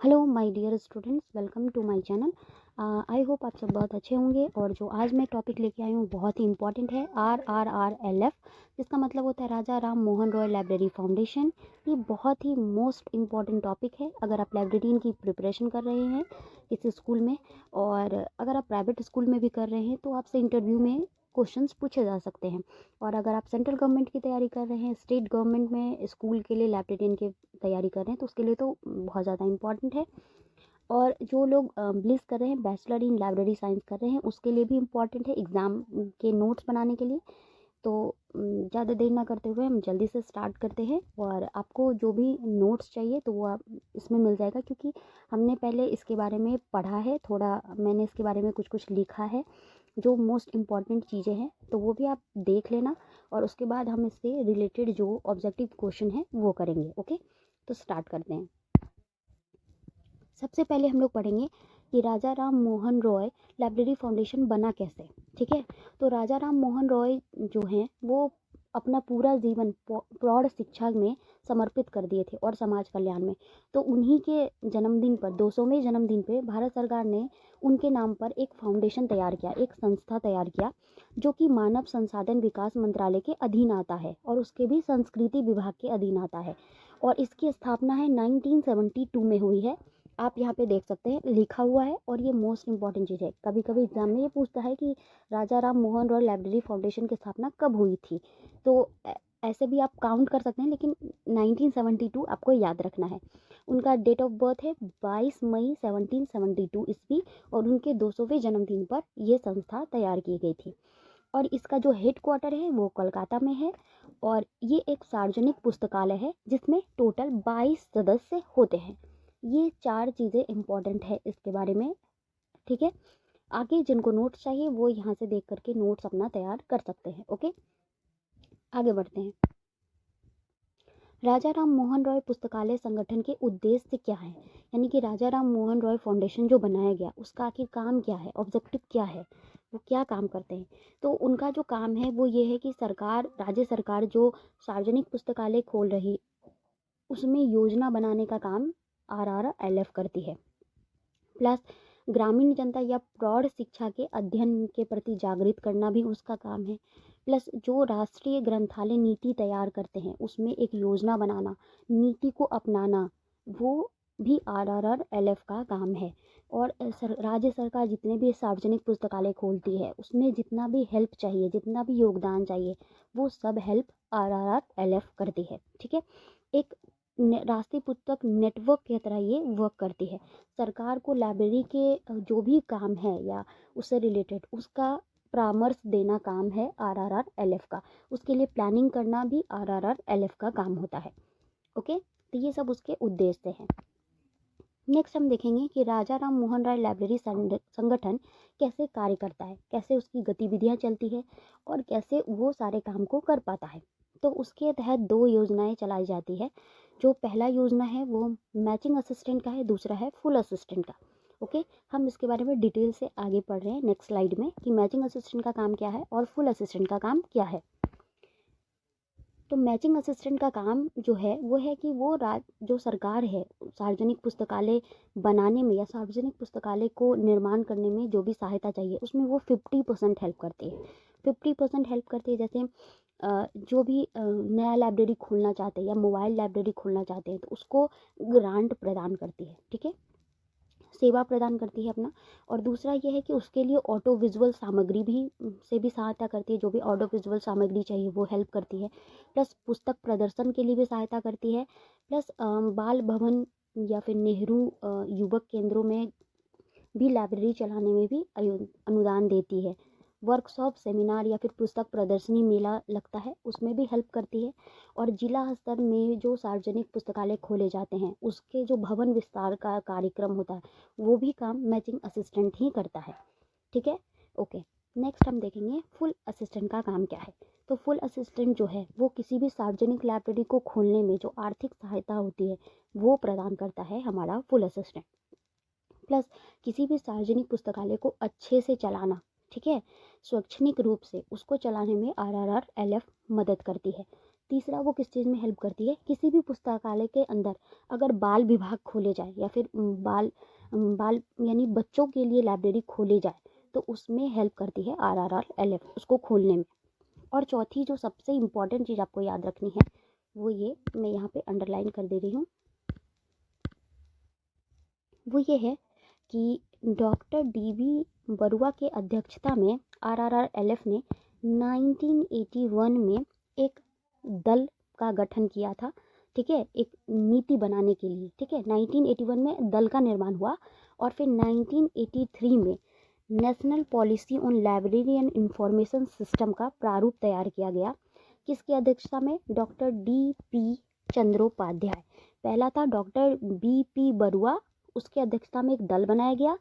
Hello my dear students, welcome to my channel. I hope आप सब बहुत अच्छे होंगे। और जो आज मैं टॉपिक लेके आई हूँ बहुत ही इंपॉर्टेंट है, RRRLF, जिसका मतलब होता है राजा राम मोहन रॉय लाइब्रेरी फाउंडेशन। ये बहुत ही मोस्ट इम्पॉर्टेंट टॉपिक है अगर आप लाइब्रेरियन की प्रिपरेशन कर रहे हैं किसी स्कूल में, और अगर आप प्राइवेट स्कूल में भी कर रहे हैं तो आपसे इंटरव्यू में क्वेश्चंस पूछे जा सकते हैं। और अगर आप सेंट्रल गवर्नमेंट की तैयारी कर रहे हैं, स्टेट गवर्नमेंट में स्कूल के लिए लाइब्रेरियन की तैयारी कर रहे हैं, तो उसके लिए तो बहुत ज़्यादा इंपॉर्टेंट है। और जो लोग ब्लिस कर रहे हैं, बैचलर इन लाइब्रेरी साइंस कर रहे हैं, उसके लिए भी इम्पॉर्टेंट है एग्ज़ाम के नोट्स बनाने के लिए। तो ज़्यादा देर ना करते हुए हम जल्दी से स्टार्ट करते हैं। और आपको जो भी नोट्स चाहिए तो वो आप इसमें मिल जाएगा, क्योंकि हमने पहले इसके बारे में पढ़ा है थोड़ा, मैंने इसके बारे में कुछ कुछ लिखा है जो मोस्ट इम्पॉर्टेंट चीज़ें हैं, तो वो भी आप देख लेना। और उसके बाद हम इससे रिलेटेड जो ऑब्जेक्टिव क्वेश्चन है वो करेंगे। ओके, तो स्टार्ट करते हैं। सबसे पहले हम लोग पढ़ेंगे कि राजा राम मोहन रॉय लाइब्रेरी फाउंडेशन बना कैसे। ठीक है, तो राजा राम मोहन रॉय जो हैं वो अपना पूरा जीवन प्रौढ़ शिक्षा में समर्पित कर दिए थे और समाज कल्याण में। तो उन्हीं के जन्मदिन पर, 200वें जन्मदिन पे, भारत सरकार ने उनके नाम पर एक फाउंडेशन तैयार किया, एक संस्था तैयार किया, जो कि मानव संसाधन विकास मंत्रालय के अधीन आता है और उसके भी संस्कृति विभाग के अधीन आता है। और इसकी स्थापना है 1972 में हुई है। आप यहाँ पे देख सकते हैं लिखा हुआ है। और ये मोस्ट इंपॉर्टेंट चीज़ है, कभी कभी एग्जाम में ये पूछता है कि राजा राम मोहन रॉय लाइब्रेरी फाउंडेशन की स्थापना कब हुई थी। तो ऐसे भी आप काउंट कर सकते हैं, लेकिन 1972 आपको याद रखना है। उनका डेट ऑफ बर्थ है 22 मई 1772 ईस्वी, और उनके 200वें जन्मदिन पर यह संस्था तैयार की गई थी। और इसका जो हेड क्वार्टर है वो कोलकाता में है। और ये एक सार्वजनिक पुस्तकालय है जिसमें टोटल 22 सदस्य होते हैं। ये चार चीज़ें इंपॉर्टेंट है इसके बारे में। ठीक है, आगे जिनको नोट्स चाहिए वो यहाँ से देख करके नोट्स अपना तैयार कर सकते हैं। ओके, आगे बढ़ते हैं। राजा राम मोहन रॉय पुस्तकालय संगठन के उद्देश्य क्या है, यानी कि राजा राम मोहन रॉय फाउंडेशन जो बनाया गया उसका आखिर काम क्या है, ऑब्जेक्टिव क्या है, वो क्या काम करते हैं। तो उनका जो काम है वो ये है कि सरकार, राज्य सरकार जो सार्वजनिक पुस्तकालय खोल रही, उसमें योजना बनाने का काम RRLF करती है। प्लस ग्रामीण जनता या प्रौढ़ शिक्षा के अध्ययन के प्रति जागृत करना भी उसका काम है। प्लस जो राष्ट्रीय ग्रंथालय नीति तैयार करते हैं उसमें एक योजना बनाना, नीति को अपनाना, वो भी RRLF का काम है। और राज्य सरकार जितने भी सार्वजनिक पुस्तकालय खोलती है उसमें जितना भी हेल्प चाहिए, जितना भी योगदान चाहिए, वो सब हेल्प RRLF करती है। ठीक है, एक राष्ट्रीय पुस्तक नेटवर्क की तरह ये वर्क करती है। सरकार को लाइब्रेरी के जो भी काम है या उससे रिलेटेड उसका परामर्श देना काम है RRRLF का। उसके लिए प्लानिंग करना भी RRRLF का काम होता है। ओके, तो ये सब उसके उद्देश्य हैं। नेक्स्ट हम देखेंगे कि राजा राम मोहन राय लाइब्रेरी संगठन कैसे कार्य करता है, कैसे उसकी गतिविधियां चलती है और कैसे वो सारे काम को कर पाता है। तो उसके तहत दो योजनाएं चलाई जाती है। जो पहला योजना है वो मैचिंग असिस्टेंट का है, दूसरा है फुल असिस्टेंट का। ओके, हम इसके बारे में डिटेल से आगे पढ़ रहे हैं नेक्स्ट स्लाइड में कि मैचिंग असिस्टेंट का काम क्या है और फुल असिस्टेंट का काम क्या है। तो मैचिंग असिस्टेंट का काम जो है वो है कि वो जो सरकार है सार्वजनिक पुस्तकालय बनाने में या सार्वजनिक पुस्तकालय को निर्माण करने में जो भी सहायता चाहिए उसमें वो 50% हेल्प करती है। 50% हेल्प करती है। जैसे जो भी नया लाइब्रेरी खोलना चाहते हैं या मोबाइल लाइब्रेरी खोलना चाहते हैं तो उसको ग्रांट प्रदान करती है। ठीक है, सेवा प्रदान करती है अपना। और दूसरा ये है कि उसके लिए ऑटो विजुअल सामग्री भी से भी सहायता करती है, जो भी ऑडियो विजुअल सामग्री चाहिए वो हेल्प करती है। प्लस पुस्तक प्रदर्शन के लिए भी सहायता करती है। प्लस बाल भवन या फिर नेहरू युवक केंद्रों में भी लाइब्रेरी चलाने में भी अनुदान देती है। वर्कशॉप, सेमिनार या फिर पुस्तक प्रदर्शनी मेला लगता है उसमें भी हेल्प करती है। और जिला स्तर में जो सार्वजनिक पुस्तकालय खोले जाते हैं उसके जो भवन विस्तार का कार्यक्रम होता है वो भी काम मैचिंग असिस्टेंट ही करता है। ठीक है, ओके। नेक्स्ट हम देखेंगे फुल असिस्टेंट का काम क्या है। तो फुल असिस्टेंट जो है वो किसी भी सार्वजनिक लाइब्रेरी को खोलने में जो आर्थिक सहायता होती है वो प्रदान करता है हमारा फुल असिस्टेंट। प्लस किसी भी सार्वजनिक पुस्तकालय को अच्छे से चलाना, ठीक है, शैक्षणिक रूप से उसको चलाने में RRRLF मदद करती है। तीसरा वो किस चीज़ में हेल्प करती है, किसी भी पुस्तकालय के अंदर अगर बाल विभाग खोले जाए या फिर बाल यानी बच्चों के लिए लाइब्रेरी खोली जाए तो उसमें हेल्प करती है RRR-LF उसको खोलने में। और चौथी जो सबसे इम्पॉर्टेंट चीज़ आपको याद रखनी है वो ये मैं यहाँ पे अंडरलाइन कर दे रही हूँ, वो ये है कि डॉक्टर DB बरुआ के अध्यक्षता में RRR-LF ने 1981 में एक दल का गठन किया था, ठीक है, एक नीति बनाने के लिए, ठीक है। 1981 में दल का निर्माण हुआ और फिर 1983 में national policy on library and information system का प्रारूप तैयार किया गया। किसकी अध्यक्षता में? Doctor DP चंद्रोपाध्याय। पहला था डॉक्टर BP बरुआ, उसकी अध्यक्षता में एक दल बनाया गया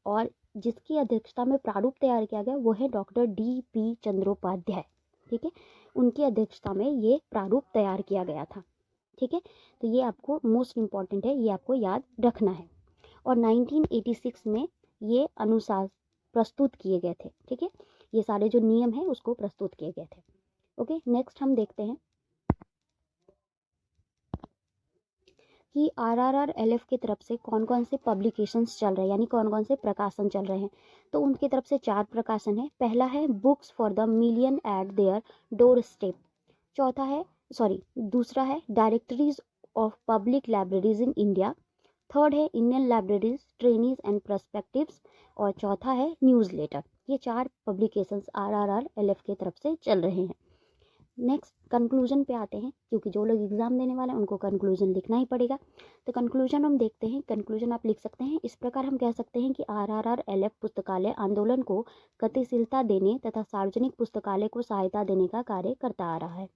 और जिसकी अध्यक्षता में प्रारूप तैयार किया गया वो है डॉक्टर DP चंद्रोपाध्याय, ठीक है। उनकी अध्यक्षता में ये प्रारूप तैयार किया गया था, ठीक है। तो ये आपको मोस्ट इम्पॉर्टेंट है, ये आपको याद रखना है। और 1986 में ये अनुसार प्रस्तुत किए गए थे, ठीक है। ये सारे जो नियम हैं उसको प्रस्तुत किए गए थे। ओके, नेक्स्ट हम देखते हैं कि RRR-LF की तरफ से कौन कौन से पब्लिकेशंस चल रहे हैं, यानी कौन कौन से प्रकाशन चल रहे हैं। तो उनकी तरफ से 4 प्रकाशन है। पहला है books for the million at their doorstep. दूसरा है directories of public libraries in India. Third है Indian libraries trainees and perspectives और चौथा है न्यूज़लेटर। ये 4 पब्लिकेशंस RRR-LF की तरफ से चल रहे हैं। नेक्स्ट कंक्लूजन पे आते हैं, क्योंकि जो लोग एग्जाम देने वाले हैं उनको कंक्लूजन लिखना ही पड़ेगा। तो कंक्लूजन हम देखते हैं, कंक्लूजन आप लिख सकते हैं इस प्रकार। हम कह सकते हैं कि RRR-LF पुस्तकालय आंदोलन को गतिशीलता देने तथा सार्वजनिक पुस्तकालय को सहायता देने का कार्य करता आ रहा है।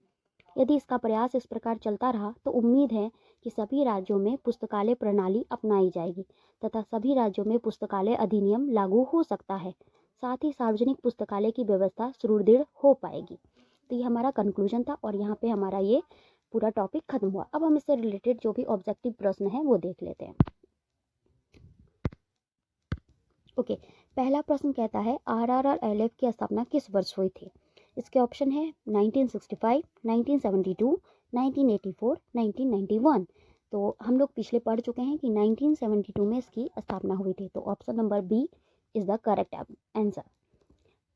यदि इसका प्रयास इस प्रकार चलता रहा तो उम्मीद है कि सभी राज्यों में पुस्तकालय प्रणाली अपनाई जाएगी तथा सभी राज्यों में पुस्तकालय अधिनियम लागू हो सकता है। साथ ही सार्वजनिक पुस्तकालय की व्यवस्था सुदृढ़ हो पाएगी। तो ये हमारा कंक्लूजन था और यहाँ पे हमारा ये पूरा टॉपिक खत्म हुआ। अब हम इससे रिलेटेड जो भी ऑब्जेक्टिव प्रश्न है वो देख लेते हैं। ओके, पहला प्रश्न कहता है RRR-LF की स्थापना किस वर्ष हुई थी। इसके ऑप्शन है 1965, 1972, 1984, 1991। तो हम लोग पिछले पढ़ चुके हैं कि 1972 में इसकी स्थापना हुई थी, तो option number B is the correct answer.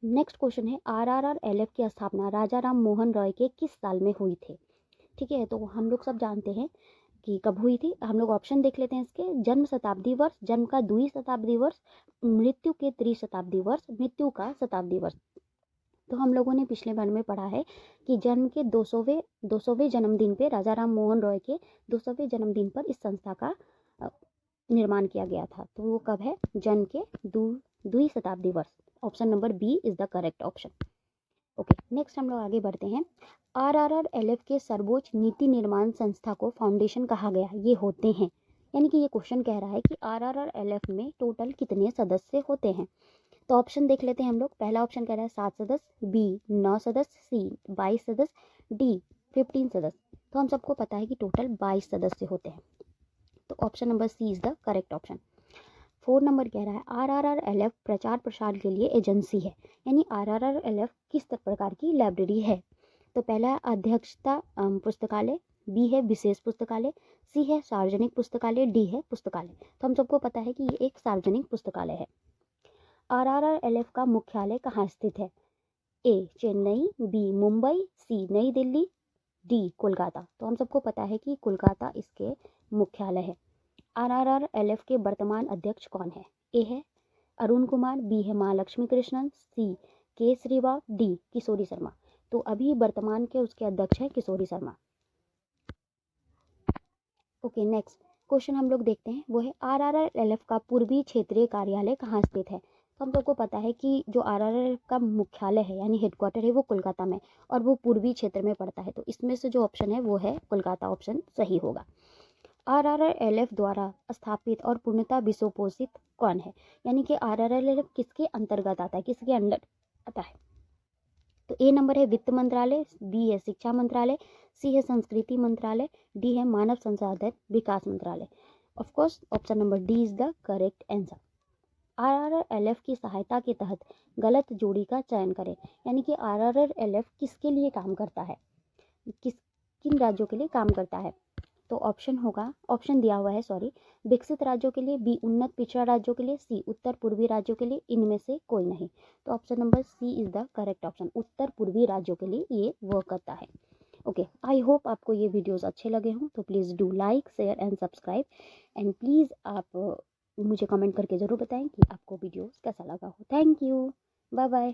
Next question है RRR-LF की स्थापना राजा राम मोहन रॉय के किस साल में हुई थी। ठीक है, तो हम लोग सब जानते हैं कि कब हुई थी। हम लोग ऑप्शन देख लेते हैं इसके। जन्म शताब्दी वर्ष, जन्म का 2वीं शताब्दी वर्ष, मृत्यु के 3 शताब्दी वर्ष, मृत्यु का शताब्दी वर्ष। तो हम लोगों ने पिछले बार में पढ़ा है कि जन्म के 200वें जन्मदिन पे राजा राम मोहन रॉय के 200वें जन्मदिन पर इस संस्था का निर्माण किया गया था। तो वो कब है? जन्म के 2वीं शताब्दी वर्ष। Option number B is the correct option. Okay, next हम लोग आगे बढ़ते हैं। RRR-LF के सर्वोच्च नीति निर्माण संस्था को फाउंडेशन कहा गया। ये होते हैं, यानी कि ये क्वेश्चन कह रहा है कि RRR-LF में टोटल कितने सदस्य होते हैं। तो ऑप्शन देख लेते हैं हम लोग। पहला ऑप्शन कह रहा है 7 सदस्य, बी 9 सदस्य, सी 22 सदस्य, डी 15 सदस्य। तो हम सबको पता है कि टोटल 22 सदस्य होते हैं, तो option number C is the correct option. 4 number कह रहा है RRR-LF प्रचार प्रसार के लिए एजेंसी है, यानी RRR-LF किस प्रकार की लाइब्रेरी है। तो पहला है अध्यक्षता पुस्तकालय, बी है विशेष पुस्तकालय, सी है सार्वजनिक पुस्तकालय, डी है पुस्तकालय। तो हम सबको पता है कि ये एक सार्वजनिक पुस्तकालय है। RRR-LF का मुख्यालय कहाँ स्थित है। ए चेन्नई, बी मुंबई, सी नई दिल्ली, डी कोलकाता। तो हम सबको पता है कि कोलकाता इसके मुख्यालय है। RRR-LF के वर्तमान अध्यक्ष कौन है। ए है अरुण कुमार, बी है महालक्ष्मी कृष्णन, सी के श्रीवास्तव, डी किशोरी शर्मा। तो अभी वर्तमान के उसके अध्यक्ष है किशोरी शर्मा। ओके, नेक्स्ट क्वेश्चन हम लोग देखते हैं, वो है RRR-LF का पूर्वी क्षेत्रीय कार्यालय कहाँ स्थित है। तो हम सबको पता है कि जो RRR-LF का मुख्यालय है यानी हेडक्वार्टर है वो कोलकाता में, और वो पूर्वी क्षेत्र में पड़ता है। तो इसमें से जो ऑप्शन है वो है कोलकाता, ऑप्शन सही होगा। RRR-LF द्वारा स्थापित और पूर्णतः विश्वपोषित कौन है, यानी कि RRR-LF किसके अंतर्गत आता है, किसके अंडर आता है। तो ए नंबर है वित्त मंत्रालय, बी है शिक्षा मंत्रालय, सी है संस्कृति मंत्रालय, डी है मानव संसाधन विकास मंत्रालय। Of course option number D is the correct answer. RRR-LF की सहायता के तहत गलत जोड़ी का चयन करें, यानी कि RRR-LF किसके लिए काम करता है, किन राज्यों के लिए काम करता है? तो ऑप्शन दिया हुआ है, विकसित राज्यों के लिए, बी उन्नत पिछड़ा राज्यों के लिए, सी उत्तर पूर्वी राज्यों के लिए, इनमें से कोई नहीं। तो option number C is the correct option, उत्तर पूर्वी राज्यों के लिए ये वर्क करता है। ओके, आई होप आपको ये वीडियोस अच्छे लगे हों, तो please do like, share and subscribe, and please आप मुझे कमेंट करके ज़रूर बताएं कि आपको वीडियोस कैसा लगा हो। Thank you, bye bye.